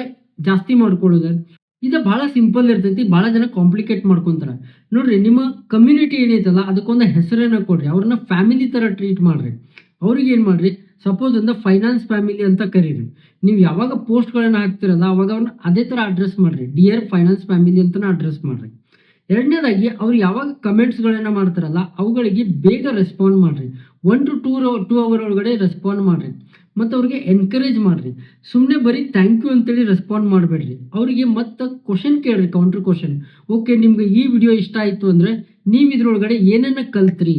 ಜಾಸ್ತಿ ಮಾಡ್ಕೊಳ್ಳೋದು, ಇದು ಬಹಳ ಸಿಂಪಲ್ ಇರ್ತೈತಿ, ಬಹಳ ಜನ ಕಾಂಪ್ಲಿಕೇಟ್ ಮಾಡ್ಕೊಂತಾರ. ನೋಡ್ರಿ, ನಿಮ್ಮ ಕಮ್ಯುನಿಟಿ ಏನೈತಲ್ಲ ಅದಕ್ಕೊಂದು ಹೆಸರನ್ನ ಕೊಡ್ರಿ, ಅವ್ರನ್ನ ಫ್ಯಾಮಿಲಿ ತರ ಟ್ರೀಟ್ ಮಾಡ್ರಿ. ಅವ್ರಿಗೆ ಏನ್ ಮಾಡ್ರಿ, ಸಪೋಸ್ ಒಂದು ಫೈನಾನ್ಸ್ ಫ್ಯಾಮಿಲಿ ಅಂತ ಕರೀರಿ. ನೀವು ಯಾವಾಗ ಪೋಸ್ಟ್ಗಳನ್ನ ಹಾಕ್ತಿರಲ್ಲ ಅವಾಗ ಅವ್ರನ್ನ ಅದೇ ತರ ಅಡ್ರೆಸ್ ಮಾಡ್ರಿ, ಡಿಯರ್ ಫೈನಾನ್ಸ್ ಫ್ಯಾಮಿಲಿ ಅಂತ ಅಡ್ರೆಸ್ ಮಾಡ್ರಿ. ಎರಡನೇದಾಗಿ ಅವ್ರು ಯಾವಾಗ ಕಮೆಂಟ್ಸ್ಗಳನ್ನ ಮಾಡ್ತಾರಲ್ಲ ಅವುಗಳಿಗೆ ಬೇಗ ರೆಸ್ಪಾಂಡ್ ಮಾಡ್ರಿ, 1 to 2 ಅವರ್ ಒಳಗಡೆ ರೆಸ್ಪಾಂಡ್ ಮಾಡ್ರಿ. ಮತ್ತು ಅವ್ರಿಗೆ ಎನ್ಕರೇಜ್ ಮಾಡ್ರಿ, ಸುಮ್ಮನೆ ಬರೀ ಥ್ಯಾಂಕ್ ಯು ಅಂತೇಳಿ ರೆಸ್ಪಾಂಡ್ ಮಾಡಬೇಡ್ರಿ. ಅವರಿಗೆ ಮತ್ತೆ ಕ್ವಶನ್ ಕೇಳ್ರಿ, ಕೌಂಟರ್ ಕ್ವಶನ್. ಓಕೆ, ನಿಮ್ಗೆ ಈ ವಿಡಿಯೋ ಇಷ್ಟ ಆಯಿತು ಅಂದರೆ ನೀವು ಇದ್ರೊಳಗಡೆ ಏನನ್ನ ಕಲ್ತ್ರಿ,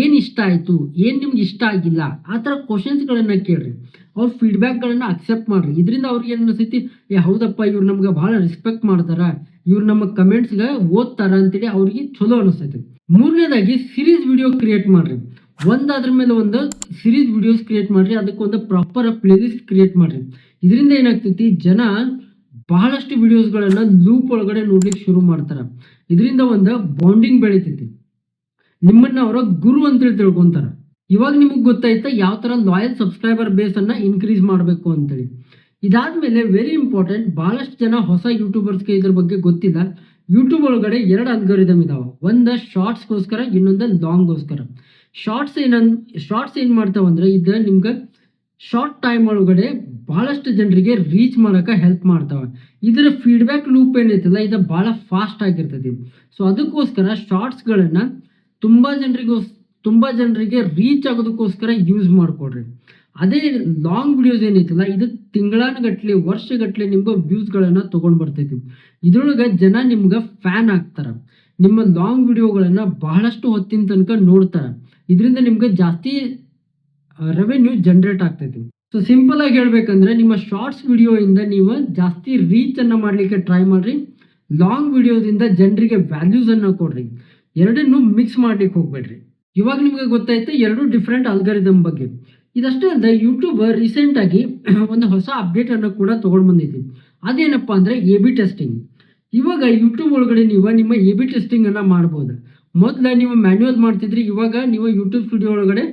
ಏನು ಇಷ್ಟ ಆಯಿತು, ಏನು ನಿಮ್ಗೆ ಇಷ್ಟ ಆಗಿಲ್ಲ, ಆ ಥರ ಕ್ವಶನ್ಸ್ಗಳನ್ನು ಕೇಳ್ರಿ. ಅವ್ರ ಫೀಡ್ಬ್ಯಾಕ್ಗಳನ್ನು ಅಕ್ಸೆಪ್ಟ್ ಮಾಡ್ರಿ. ಇದರಿಂದ ಅವ್ರಿಗೆ ಏನು ಅನಿಸ್ತೈತಿ, ಹೌದಪ್ಪ ಇವ್ರು ನಮ್ಗೆ ಭಾಳ ರೆಸ್ಪೆಕ್ಟ್ ಮಾಡ್ತಾರ, ಇವ್ರು ನಮ್ಮ ಕಮೆಂಟ್ಸ್ಗೆ ಓದ್ತಾರ ಅಂತೇಳಿ ಅವ್ರಿಗೆ ಚಲೋ ಅನಿಸ್ತೈತಿ. ಮೂರನೇದಾಗಿ ಸಿರೀಸ್ ವಿಡಿಯೋ ಕ್ರಿಯೇಟ್ ಮಾಡ್ರಿ. ಒಂದಾದ್ರ ಮೇಲೆ ಒಂದು ಸಿರೀಸ್ ವಿಡಿಯೋಸ್ ಕ್ರಿಯೇಟ್ ಮಾಡ್ರಿ, ಅದಕ್ಕೊಂದು ಪ್ರಾಪರ್ ಪ್ಲೇಲಿಸ್ಟ್ ಕ್ರಿಯೇಟ್ ಮಾಡ್ರಿ. ಇದರಿಂದ ಏನಾಗ್ತೈತಿ, ಜನ ಬಹಳಷ್ಟು ವಿಡಿಯೋಸ್ಗಳನ್ನು ಲೂಪ್ ಒಳಗಡೆ ನೋಡ್ಲಿಕ್ಕೆ ಶುರು ಮಾಡ್ತಾರೆ. ಇದರಿಂದ ಒಂದು ಬಾಂಡಿಂಗ್ ಬೆಳಿತೈತಿ, ನಿಮ್ಮನ್ನ ಅವರ ಗುರು ಅಂತೇಳಿ ತಿಳ್ಕೊಂತಾರ. ಇವಾಗ ನಿಮಗೆ ಗೊತ್ತಾಯ್ತಾ ಯಾವ ಥರ ಲಾಯಲ್ ಸಬ್ಸ್ಕ್ರೈಬರ್ ಬೇಸನ್ನು ಇನ್ಕ್ರೀಸ್ ಮಾಡಬೇಕು ಅಂತೇಳಿ. ಇದಾದ್ಮೇಲೆ ವೆರಿ ಇಂಪಾರ್ಟೆಂಟ್, ಬಹಳಷ್ಟು ಜನ ಹೊಸ ಯೂಟ್ಯೂಬರ್ಸ್ಗೆ ಇದ್ರ ಬಗ್ಗೆ ಗೊತ್ತಿಲ್ಲ. ಯೂಟ್ಯೂಬ್ ಒಳಗಡೆ 2 ಅಲ್ಗಾರಿದಮ್ ಇದಾವೆ, ಒಂದು ಶಾರ್ಟ್ಸ್ಗೋಸ್ಕರ, ಇನ್ನೊಂದು ಲಾಂಗ್ಗೋಸ್ಕರ. ಶಾರ್ಟ್ಸ್ ಏನು ಮಾಡ್ತಾವಂದ್ರೆ ಇದು ನಿಮ್ಗೆ ಶಾರ್ಟ್ ಟೈಮ್ ಒಳಗಡೆ ಭಾಳಷ್ಟು ಜನರಿಗೆ ರೀಚ್ ಮಾಡೋಕೆ ಹೆಲ್ಪ್ ಮಾಡ್ತಾವೆ. ಇದರ ಫೀಡ್ಬ್ಯಾಕ್ ಲೂಪ್ ಏನೈತಲ್ಲ ಇದು ಭಾಳ ಫಾಸ್ಟ್ ಆಗಿರ್ತೈತಿ. ಸೊ ಅದಕ್ಕೋಸ್ಕರ ಶಾರ್ಟ್ಸ್ಗಳನ್ನು ತುಂಬ ಜನರಿಗೆ ರೀಚ್ ಆಗೋದಕ್ಕೋಸ್ಕರ ಯೂಸ್ ಮಾಡಿಕೊಡ್ರಿ. ಅದೇ ಲಾಂಗ್ ವಿಡಿಯೋಸ್ ಏನೈತಲ್ಲ ಇದು ತಿಂಗಳಾನುಗಟ್ಲೆ ವರ್ಷಗಟ್ಟಲೆ ನಿಮ್ಗೆ ವ್ಯೂಸ್ಗಳನ್ನು ತೊಗೊಂಡು ಬರ್ತೈತಿ. ಇದ್ರೊಳಗೆ ಜನ ನಿಮ್ಗೆ ಫ್ಯಾನ್ ಆಗ್ತಾರೆ. ನಿಮ್ಮ ಲಾಂಗ್ ವಿಡಿಯೋಗಳನ್ನು ಬಹಳಷ್ಟು ಹೊತ್ತಿನ ತನಕ ನೋಡ್ತಾರೆ. ಇದರಿಂದ ನಿಮ್ಗೆ ಜಾಸ್ತಿ ರೆವೆನ್ಯೂ ಜನ್ರೇಟ್ ಆಗ್ತೈತಿ. ಸೊ ಸಿಂಪಲ್ ಆಗಿ ಹೇಳ್ಬೇಕಂದ್ರೆ ನಿಮ್ಮ ಶಾರ್ಟ್ಸ್ ವಿಡಿಯೋಯಿಂದ ನೀವು ಜಾಸ್ತಿ ರೀಚನ್ನು ಮಾಡಲಿಕ್ಕೆ ಟ್ರೈ ಮಾಡಿರಿ. ಲಾಂಗ್ ವಿಡಿಯೋದಿಂದ ಜನರಿಗೆ ವ್ಯಾಲ್ಯೂಸನ್ನು ಕೊಡ್ರಿ. ಎರಡನ್ನೂ ಮಿಕ್ಸ್ ಮಾಡ್ಲಿಕ್ಕೆ ಹೋಗ್ಬೇಡ್ರಿ. ಇವಾಗ ನಿಮಗೆ ಗೊತ್ತಾಯ್ತು ಎರಡು ಡಿಫ್ರೆಂಟ್ ಅಲ್ಗಾರಿದಮ್ ಬಗ್ಗೆ. ಇದಷ್ಟೇ ಅಲ್ಲದೆ ಯೂಟ್ಯೂಬ್ ರೀಸೆಂಟಾಗಿ ಒಂದು ಹೊಸ ಅಪ್ಡೇಟನ್ನು ಕೂಡ ತೊಗೊಂಡು ಬಂದೈತಿ. ಅದೇನಪ್ಪ ಅಂದರೆ AB ಟೆಸ್ಟಿಂಗ್. ಇವಾಗ ಯೂಟ್ಯೂಬ್ ಒಳಗಡೆ ನೀವು ನಿಮ್ಮ AB ಟೆಸ್ಟಿಂಗನ್ನು ಮಾಡ್ಬೋದು. ಮೊದಲು ನೀವು ಮ್ಯಾನ್ಯುವಲ್ ಮಾಡ್ತಿದ್ರಿ, ಇವಾಗ ನೀವು ಯೂಟ್ಯೂಬ್ ಸ್ಟುಡಿಯೋ ಒಳಗಡೆ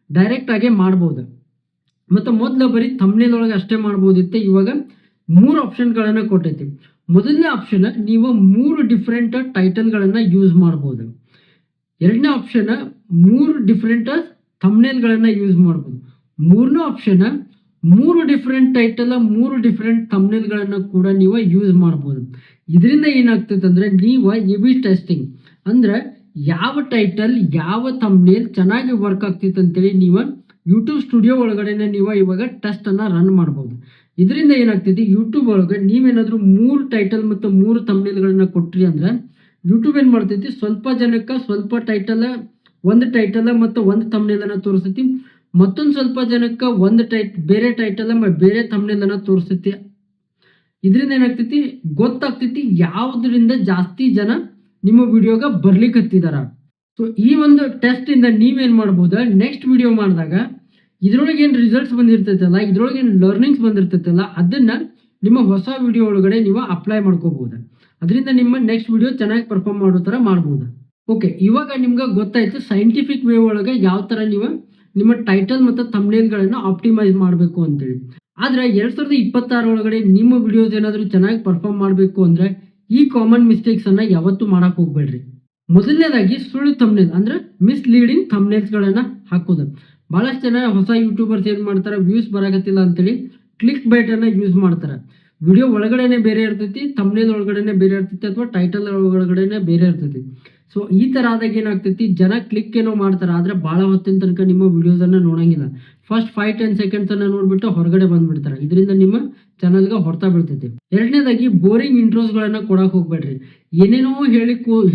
ಡೈರೆಕ್ಟಾಗಿ ಮಾಡ್ಬೋದು. ಮತ್ತು ಮೊದಲು ಬರೀ ಥಂಬ್ನೇಲ್ ಒಳಗೆ ಅಷ್ಟೇ ಮಾಡ್ಬೋದಿತ್ತು. ಇವಾಗ 3 ಆಪ್ಷನ್ಗಳನ್ನು ಕೊಟ್ಟೈತಿ. ಮೊದಲನೇ ಆಪ್ಷನ್ ನೀವು 3 ಡಿಫ್ರೆಂಟ್ ಟೈಟಲ್ಗಳನ್ನು ಯೂಸ್ ಮಾಡ್ಬೋದು. ಎರಡನೇ ಆಪ್ಷನ್ 3 ಡಿಫ್ರೆಂಟ್ ಥಂಬ್ನೇಲ್ಗಳನ್ನು ಯೂಸ್ ಮಾಡ್ಬೋದು. ಮೂರನೇ ಆಪ್ಷನ್ 3 ಡಿಫ್ರೆಂಟ್ ಟೈಟಲ್ 3 ಡಿಫ್ರೆಂಟ್ ಥಂಬ್ನೇಲ್ಗಳನ್ನು ಕೂಡ ನೀವು ಯೂಸ್ ಮಾಡ್ಬೋದು. ಇದರಿಂದ ಏನಾಗ್ತೈತೆ ಅಂದರೆ ನೀವು AB ಟೆಸ್ಟಿಂಗ್ ಅಂದರೆ ಯಾವ ಟೈಟಲ್ ಯಾವ ಥಂಬ್ನೇಲ್ ಚೆನ್ನಾಗಿ ವರ್ಕ್ ಆಗ್ತೈತೆ ಅಂತೇಳಿ ನೀವು ಯೂಟ್ಯೂಬ್ ಸ್ಟುಡಿಯೋ ಒಳಗಡೆ ನೀವು ಇವಾಗ ಟೆಸ್ಟನ್ನು ರನ್ ಮಾಡ್ಬೋದು. ಇದರಿಂದ ಏನಾಗ್ತೈತಿ ಯೂಟ್ಯೂಬ್ ಒಳಗೆ ನೀವೇನಾದರೂ 3 ಟೈಟಲ್ ಮತ್ತು 3 ಥಂಬ್ನೇಲ್ಗಳನ್ನು ಕೊಟ್ರಿ ಅಂದರೆ ಯೂಟ್ಯೂಬ್ ಏನು ಮಾಡ್ತೈತಿ ಸ್ವಲ್ಪ ಜನಕ್ಕೆ ಸ್ವಲ್ಪ ಒಂದು ಟೈಟಲ್ ಮತ್ತು ಒಂದು ಥಂಬ್ನೇಲನ್ನು ತೋರಿಸ್ತೈತಿ. ಮತ್ತೊಂದು ಸ್ವಲ್ಪ ಜನಕ್ಕೆ ಬೇರೆ ಟೈಟಲ್ ಬೇರೆ ಥಂಬ್ನೇಲನ್ನು ತೋರಿಸ್ತೈತಿ. ಇದರಿಂದ ಏನಾಗ್ತೈತಿ ಗೊತ್ತಾಗ್ತೈತಿ ಯಾವುದರಿಂದ ಜಾಸ್ತಿ ಜನ ನಿಮ್ಮ ವಿಡಿಯೋಗೆ ಬರ್ಲಿಕ್ಕೆ ಹತ್ತಿದಾರ. ಸೊ ಈ ಒಂದು ಟೆಸ್ಟಿಂದ ನೀವೇನು ಮಾಡ್ಬೋದು, ನೆಕ್ಸ್ಟ್ ವಿಡಿಯೋ ಮಾಡಿದಾಗ ಇದ್ರೊಳಗೆ ಏನು ರಿಸಲ್ಟ್ಸ್ ಬಂದಿರ್ತೈತಲ್ಲ, ಇದ್ರೊಳಗೆ ಏನು ಲರ್ನಿಂಗ್ಸ್ ಬಂದಿರ್ತೈತಲ್ಲ, ಅದನ್ನು ನಿಮ್ಮ ಹೊಸ ವಿಡಿಯೋ ಒಳಗಡೆ ನೀವು ಅಪ್ಲೈ ಮಾಡ್ಕೋಬಹುದು. ಅದರಿಂದ ನಿಮ್ಮ ನೆಕ್ಸ್ಟ್ ವಿಡಿಯೋ ಚೆನ್ನಾಗಿ ಪರ್ಫಾರ್ಮ್ ಮಾಡೋ ಥರ ಮಾಡ್ಬೋದು. ಓಕೆ, ಇವಾಗ ನಿಮ್ಗೆ ಗೊತ್ತಾಯ್ತು ಸೈಂಟಿಫಿಕ್ ವೇ ಒಳಗೆ ಯಾವ ಥರ ನೀವು ನಿಮ್ಮ ಟೈಟಲ್ ಮತ್ತು ಥಂಬ್ನೇಲ್ಗಳನ್ನು ಆಪ್ಟಿಮೈಸ್ ಮಾಡಬೇಕು ಅಂತೇಳಿ. ಆದರೆ 2026 ಒಳಗಡೆ ನಿಮ್ಮ ವಿಡಿಯೋಸ್ ಏನಾದರೂ ಚೆನ್ನಾಗಿ ಪರ್ಫಾರ್ಮ್ ಮಾಡಬೇಕು ಅಂದರೆ ಈ ಕಾಮನ್ ಮಿಸ್ಟೇಕ್ಸನ್ನು ಯಾವತ್ತೂ ಮಾಡೋಕ್ಕೆ ಹೋಗಬೇಡ್ರಿ. ಮೊದಲನೇದಾಗಿ ಸುಳ್ಳು ಥಂಬ್ನೇಲ್ ಅಂದರೆ ಮಿಸ್ಲೀಡಿಂಗ್ ಥಂಬ್ನೇಲ್ಸ್ಗಳನ್ನು ಹಾಕೋದು. ಭಾಳಷ್ಟು ಜನ ಹೊಸ ಯೂಟ್ಯೂಬರ್ಸ್ ಏನು ಮಾಡ್ತಾರೆ, ವ್ಯೂಸ್ ಬರಾಕತ್ತಿಲ್ಲ ಅಂತೇಳಿ ಕ್ಲಿಕ್ ಬೈಟನ್ನು ಯೂಸ್ ಮಾಡ್ತಾರೆ. ವಿಡಿಯೋ ಒಳಗಡೆನೆ ಬೇರೆ ಇರ್ತೈತಿ, ಥಂಬ್ನೇಲ್ ಒಳಗಡೆನೆ ಬೇರೆ ಇರ್ತೈತಿ, ಅಥವಾ ಟೈಟಲ್ ಒಳಗಡೆನೆ ಬೇರೆ ಇರ್ತೈತಿ. ಸೊ ಈ ಥರ ಆದಾಗ ಏನಾಗ್ತೈತಿ, ಜನ ಕ್ಲಿಕ್ ಏನೋ ಮಾಡ್ತಾರೆ, ಆದರೆ ಭಾಳ ಹೊತ್ತಿನ ತನಕ ನಿಮ್ಮ ವಿಡಿಯೋಸನ್ನು ನೋಡೋಂಗಿಲ್ಲ. ಫಸ್ಟ್ 5-10 ಸೆಕೆಂಡ್ಸನ್ನು ನೋಡಿಬಿಟ್ಟು ಹೊರಗಡೆ ಬಂದುಬಿಡ್ತಾರೆ. ಇದರಿಂದ ನಿಮ್ಮ ಚಾನಲ್ಗೆ ಹೊಡ್ತಾ ಬೀಳ್ತೈತಿ. ಎರಡನೇದಾಗಿ ಬೋರಿಂಗ್ ಇಂಟ್ರೋಸ್ಗಳನ್ನು ಕೊಡೋಕೆ ಹೋಗ್ಬೇಡ್ರಿ. ಏನೇನೋ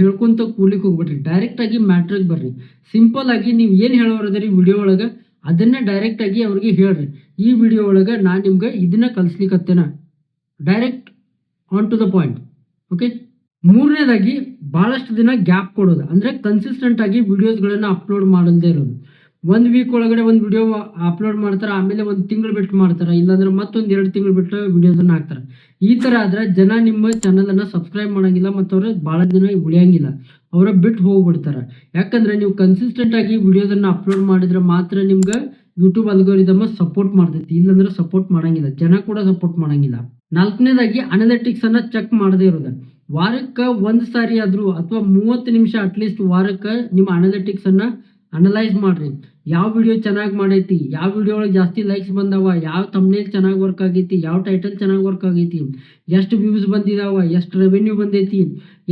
ಹೇಳ್ಕೊಂತ ಕೂಡ್ಲಿಕ್ಕೆ ಹೋಗ್ಬೇಡ್ರಿ. ಡೈರೆಕ್ಟಾಗಿ ಮ್ಯಾಟ್ರಿಗೆ ಬರ್ರಿ. ಸಿಂಪಲ್ ಆಗಿ ನೀವು ಏನು ಹೇಳೋರದ್ರಿ ವಿಡಿಯೋ ಒಳಗೆ ಅದನ್ನೇ ಡೈರೆಕ್ಟಾಗಿ ಅವ್ರಿಗೆ ಹೇಳ್ರಿ. ಈ ವಿಡಿಯೋ ಒಳಗೆ ನಾನು ನಿಮ್ಗೆ ಇದನ್ನ ಕಲಿಸ್ಲಿಕ್ಕತ್ತೇನ, direct on to the point. Okay, ಮೂರನೇದಾಗಿ ಭಾಳಷ್ಟು ದಿನ ಗ್ಯಾಪ್ ಕೊಡೋದು, ಅಂದರೆ ಕನ್ಸಿಸ್ಟೆಂಟ್ ಆಗಿ ವಿಡಿಯೋಸ್ಗಳನ್ನು ಅಪ್ಲೋಡ್ ಮಾಡದೇ ಇರೋದು. 1 ವೀಕ್ ಒಳಗಡೆ ಒಂದು ವಿಡಿಯೋ ಅಪ್ಲೋಡ್ ಮಾಡ್ತಾರೆ, ಆಮೇಲೆ 1 ತಿಂಗಳು ಬಿಟ್ಟು ಮಾಡ್ತಾರೆ, ಇಲ್ಲಾಂದ್ರೆ ಮತ್ತೊಂದು 2 ತಿಂಗಳು ಬಿಟ್ಟು ವಿಡಿಯೋಸನ್ನು ಹಾಕ್ತಾರೆ. ಈ ಥರ ಆದರೆ ಜನ ನಿಮ್ಮ ಚಾನಲನ್ನು ಸಬ್ಸ್ಕ್ರೈಬ್ ಮಾಡೋಂಗಿಲ್ಲ ಮತ್ತು ಅವರು ಭಾಳ ದಿನ ಉಳಿಯೋಂಗಿಲ್ಲ, ಅವರ ಬಿಟ್ಟು ಹೋಗ್ಬಿಡ್ತಾರೆ. ಯಾಕಂದರೆ ನೀವು ಕನ್ಸಿಸ್ಟೆಂಟ್ ಆಗಿ ವಿಡಿಯೋಸನ್ನು ಅಪ್ಲೋಡ್ ಮಾಡಿದ್ರೆ ಮಾತ್ರ ನಿಮ್ಗೆ ಯೂಟ್ಯೂಬ್ ಅಲ್ಗೋರಿದಮ್ ಸಪೋರ್ಟ್ ಮಾಡ್ತೈತಿ, ಇಲ್ಲಾಂದ್ರೆ ಸಪೋರ್ಟ್ ಮಾಡೋಂಗಿಲ್ಲ, ಜನ ಕೂಡ ಸಪೋರ್ಟ್ ಮಾಡೋಂಗಿಲ್ಲ. ನಾಲ್ಕನೇದಾಗಿ ಅನಲಿಟಿಕ್ಸನ್ನು ಚೆಕ್ ಮಾಡದೇ ಇರೋದು. ವಾರಕ್ಕೆ 1 ಸಾರಿ ಆದರೂ ಅಥವಾ 30 ನಿಮಿಷ ಅಟ್ಲೀಸ್ಟ್ ವಾರಕ್ಕೆ ನಿಮ್ಮ ಅನಲಿಟಿಕ್ಸನ್ನು ಅನಲೈಸ್ ಮಾಡಿರಿ. ಯಾವ ವಿಡಿಯೋ ಚೆನ್ನಾಗಿ ಮಾಡೈತಿ, ಯಾವ ವಿಡಿಯೋ ಒಳಗೆ ಜಾಸ್ತಿ ಲೈಕ್ಸ್ ಬಂದಾವ, ಯಾವ ಥಂಬ್ನೇಲ್ ಚೆನ್ನಾಗಿ ವರ್ಕ್ ಆಗೈತಿ, ಯಾವ ಟೈಟಲ್ ಚೆನ್ನಾಗಿ ವರ್ಕ್ ಆಗೈತಿ, ಎಷ್ಟು ವ್ಯೂಸ್ ಬಂದಿದಾವ, ಎಷ್ಟು ರೆವೆನ್ಯೂ ಬಂದೈತಿ,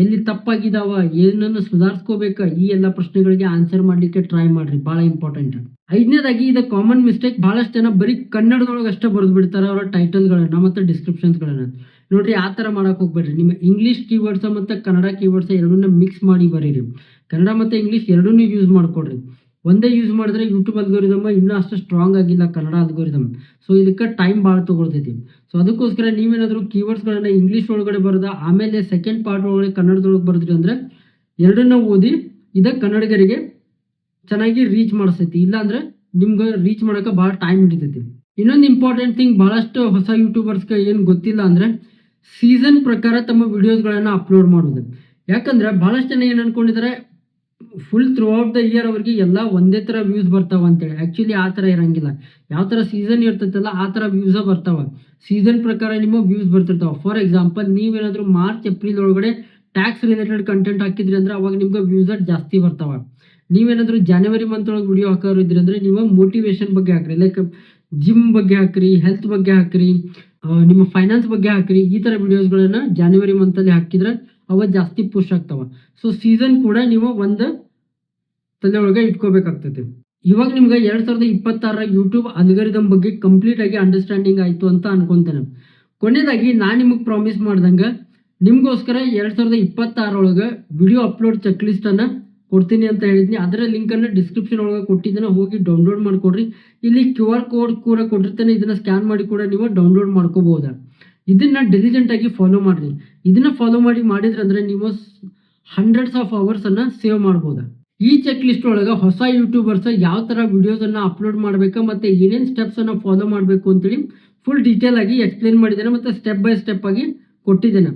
ಎಲ್ಲಿ ತಪ್ಪಾಗಿದ್ದಾವ, ಏನನ್ನು ಸುಧಾರಿಸ್ಕೋಬೇಕು, ಈ ಎಲ್ಲ ಪ್ರಶ್ನೆಗಳಿಗೆ ಆನ್ಸರ್ ಮಾಡಲಿಕ್ಕೆ ಟ್ರೈ ಮಾಡಿರಿ. ಭಾಳ ಇಂಪಾರ್ಟೆಂಟ್. 5ನೇದಾಗಿ ಇದು ಕಾಮನ್ ಮಿಸ್ಟೇಕ್, ಭಾಳಷ್ಟು ಜನ ಬರೀ ಕನ್ನಡದೊಳಗೆ ಅಷ್ಟೇ ಬರೆದು ಬಿಡ್ತಾರೆ ಅವರ ಟೈಟಲ್ಗಳನ್ನು ಮತ್ತು ಡಿಸ್ಕ್ರಿಪ್ಷನ್ಸ್ಗಳನ್ನು. ನೋಡಿರಿ, ಆ ಥರ ಮಾಡೋಕೆ ಹೋಗ್ಬೇಡ್ರಿ. ನಿಮ್ಮ ಇಂಗ್ಲೀಷ್ ಕೀವರ್ಡ್ಸ ಮತ್ತು ಕನ್ನಡ ಕೀವರ್ಡ್ಸ ಎರಡನ್ನ ಮಿಕ್ಸ್ ಮಾಡಿ ಬರೀರಿ. ಕನ್ನಡ ಮತ್ತು ಇಂಗ್ಲೀಷ್ ಎರಡನ್ನೂ ಯೂಸ್ ಮಾಡಿಕೊಡ್ರಿ. ಒಂದೇ ಯೂಸ್ ಮಾಡಿದ್ರೆ ಯೂಟ್ಯೂಬ್ ಅಲ್ಗೋರಿದಮ್ ಇನ್ನೂ ಅಷ್ಟು ಸ್ಟ್ರಾಂಗ್ ಆಗಿಲ್ಲ, ಕನ್ನಡ ಅಲ್ಗೋರಿದಮ್. ಸೊ ಇದಕ್ಕೆ ಟೈಮ್ ಭಾಳ ತೊಗೊಳ್ತೈತಿ. ಸೊ ಅದಕ್ಕೋಸ್ಕರ ನೀವೇನಾದರೂ ಕೀವರ್ಡ್ಸ್ಗಳನ್ನು ಇಂಗ್ಲೀಷ್ ಒಳಗಡೆ ಬರೆದ ಆಮೇಲೆ ಸೆಕೆಂಡ್ ಪಾರ್ಟ್ ಒಳಗಡೆ ಕನ್ನಡದೊಳಗೆ ಬರೆದ್ರಿ ಅಂದರೆ ಎರಡನ್ನ ಓದಿ ಇದಕ್ಕೆ ಕನ್ನಡಿಗರಿಗೆ ಚೆನ್ನಾಗಿ ರೀಚ್ ಮಾಡಿಸ್ತೈತಿ. ಇಲ್ಲಾಂದ್ರೆ ನಿಮ್ಗೆ ರೀಚ್ ಮಾಡೋಕೆ ಭಾಳ ಟೈಮ್ ಹಿಡಿತೈತಿ. ಇನ್ನೊಂದು ಇಂಪಾರ್ಟೆಂಟ್ ಥಿಂಗ್, ಭಾಳಷ್ಟು ಹೊಸ ಯೂಟ್ಯೂಬರ್ಸ್ಗೆ ಏನು ಗೊತ್ತಿಲ್ಲ ಅಂದರೆ ಸೀಸನ್ ಪ್ರಕಾರ ತಮ್ಮ ವಿಡಿಯೋಸ್ಗಳನ್ನು ಅಪ್ಲೋಡ್ ಮಾಡೋದು. ಯಾಕಂದರೆ ಭಾಳಷ್ಟು ಜನ ಏನು ಅಂದ್ಕೊಂಡಿದ್ದಾರೆ, full throughout the year ಅವ್ರಿಗೆ ಎಲ್ಲ ಒಂದೇ ಥರ ವ್ಯೂಸ್ ಬರ್ತಾವೆ ಅಂತೇಳಿ. ಆ್ಯಕ್ಚುಲಿ ಆ ಥರ ಇರೋಂಗಿಲ್ಲ. ಯಾವ ಥರ ಸೀಸನ್ ಇರ್ತೈತಲ್ಲ ಆ ಥರ ವ್ಯೂಸೇ ಬರ್ತಾವೆ. ಸೀಸನ್ ಪ್ರಕಾರ ನಿಮ್ಮ ವ್ಯೂಸ್ ಬರ್ತಿರ್ತಾವೆ. ಫಾರ್ ಎಕ್ಸಾಂಪಲ್, ನೀವೇನಾದರೂ ಮಾರ್ಚ್ ಏಪ್ರಿಲ್ ಒಳಗಡೆ ಟ್ಯಾಕ್ಸ್ ರಿಲೇಟೆಡ್ ಕಂಟೆಂಟ್ ಹಾಕಿದ್ರಿ ಅಂದರೆ ಅವಾಗ ನಿಮ್ಗೆ ವ್ಯೂಸರ್ ಜಾಸ್ತಿ ಬರ್ತಾವೆ. ನೀವೇನಾದರೂ ಜನವರಿ ಮಂತ್ ಒಳಗೆ ವಿಡಿಯೋ ಹಾಕೋರು ಇದ್ರಿ ಅಂದರೆ ನೀವು ಮೋಟಿವೇಶನ್ ಬಗ್ಗೆ ಹಾಕ್ರಿ. ಲೈಕ್ ಜಿಮ್ ಬಗ್ಗೆ ಹಾಕ್ರಿ, ಹೆಲ್ತ್ ಬಗ್ಗೆ ಹಾಕ್ರಿ, ನಿಮ್ಮ ಫೈನಾನ್ಸ್ ಬಗ್ಗೆ ಹಾಕ್ರಿ. ಈ ಥರ ವಿಡಿಯೋಸ್ಗಳನ್ನು ಜಾನ್ವರಿ ಮಂತಲ್ಲಿ ಹಾಕಿದ್ರೆ ಅವ ಜಾಸ್ತಿ ಪುಷ್ ಆಗ್ತಾವ. ಸೊ ಸೀಸನ್ ಕೂಡ ನೀವು ಒಂದು ತಲೆ ಒಳಗೆ ಇಟ್ಕೋಬೇಕಾಗ್ತೈತಿ. ಇವಾಗ ನಿಮ್ಗೆ 2026 ಯೂಟ್ಯೂಬ್ ಅಲ್ಗಾರಿದಮ್ ಬಗ್ಗೆ ಕಂಪ್ಲೀಟ್ ಆಗಿ ಅಂಡರ್ಸ್ಟ್ಯಾಂಡಿಂಗ್ ಆಯಿತು ಅಂತ ಅನ್ಕೊಂತೇನೆ. ಕೊನೆಯದಾಗಿ ನಾನು ನಿಮಗೆ ಪ್ರಾಮಿಸ್ ಮಾಡ್ದಂಗೆ ನಿಮಗೋಸ್ಕರ 2026 ಒಳಗೆ ವಿಡಿಯೋ ಅಪ್ಲೋಡ್ ಚೆಕ್ ಲಿಸ್ಟನ್ನು ಕೊಡ್ತೀನಿ ಅಂತ ಹೇಳಿದ್ನಿ. ಅದರ ಲಿಂಕನ್ನು ಡಿಸ್ಕ್ರಿಪ್ಷನ್ ಒಳಗೆ ಕೊಟ್ಟಿದ್ದೇನೆ, ಹೋಗಿ ಡೌನ್ಲೋಡ್ ಮಾಡ್ಕೊಡ್ರಿ. ಇಲ್ಲಿ QR ಕೋಡ್ ಕೂಡ ಕೊಟ್ಟಿರ್ತೇನೆ, ಇದನ್ನು ಸ್ಕ್ಯಾನ್ ಮಾಡಿ ಕೂಡ ನೀವು ಡೌನ್ಲೋಡ್ ಮಾಡ್ಕೋಬಹುದು. ಇದನ್ನು ಡಿಲಿಜೆಂಟಾಗಿ ಫಾಲೋ ಮಾಡಿರಿ. ಇದನ್ನು ಫಾಲೋ ಮಾಡಿದ್ರೆ ಅಂದರೆ ನೀವು ಹಂಡ್ರೆಡ್ಸ್ ಆಫ್ ಅವರ್ಸನ್ನು ಸೇವ್ ಮಾಡ್ಬೋದು. ಈ ಚೆಕ್ ಲಿಸ್ಟ್ ಒಳಗೆ ಹೊಸ ಯೂಟ್ಯೂಬರ್ಸ್ ಯಾವ ಥರ ವಿಡಿಯೋಸನ್ನು ಅಪ್ಲೋಡ್ ಮಾಡಬೇಕು ಮತ್ತು ಏನೇನು ಸ್ಟೆಪ್ಸನ್ನು ಫಾಲೋ ಮಾಡಬೇಕು ಅಂತೇಳಿ ಫುಲ್ ಡೀಟೇಲ್ ಆಗಿ ಎಕ್ಸ್ಪ್ಲೇನ್ ಮಾಡಿದ್ದೇನೆ ಮತ್ತು ಸ್ಟೆಪ್ ಬೈ ಸ್ಟೆಪ್ ಆಗಿ ಕೊಟ್ಟಿದ್ದೇನೆ.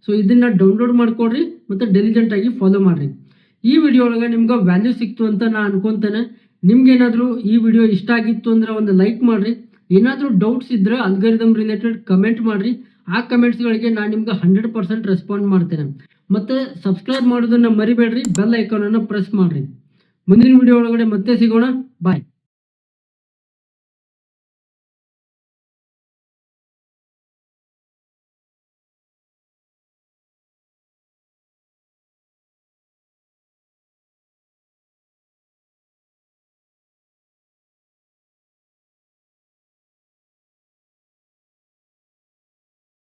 ಸೊ ಇದನ್ನು ಡೌನ್ಲೋಡ್ ಮಾಡ್ಕೊಡ್ರಿ ಮತ್ತು ಡಿಲಿಜೆಂಟಾಗಿ ಫಾಲೋ ಮಾಡಿರಿ. ಈ ವಿಡಿಯೋ ಒಳಗೆ ನಿಮ್ಗೆ ವ್ಯಾಲ್ಯೂ ಸಿಕ್ತು ಅಂತ ನಾನು ಅನ್ಕೊತೇನೆ. ನಿಮ್ಗೇನಾದರೂ ಈ ವಿಡಿಯೋ ಇಷ್ಟ ಆಗಿತ್ತು ಅಂದರೆ ಒಂದು ಲೈಕ್ ಮಾಡಿರಿ. ಏನಾದರೂ ಡೌಟ್ಸ್ ಇದ್ದರೆ ಅಲ್ಗಾರಿದಮ್ ರಿಲೇಟೆಡ್ ಕಮೆಂಟ್ ಮಾಡಿರಿ. ಆ ಕಮೆಂಟ್ಸ್ಗಳಿಗೆ ನಾನು ನಿಮ್ಗೆ 100% ರೆಸ್ಪಾಂಡ್ ಮಾಡ್ತೇನೆ. ಮತ್ತು ಸಬ್ಸ್ಕ್ರೈಬ್ ಮಾಡೋದನ್ನು ಮರಿಬೇಡ್ರಿ, ಬೆಲ್ ಐಕಾನನ್ನು ಪ್ರೆಸ್ ಮಾಡಿರಿ. ಮುಂದಿನ ವಿಡಿಯೋ ಒಳಗಡೆ ಮತ್ತೆ ಸಿಗೋಣ. ಬಾಯ್.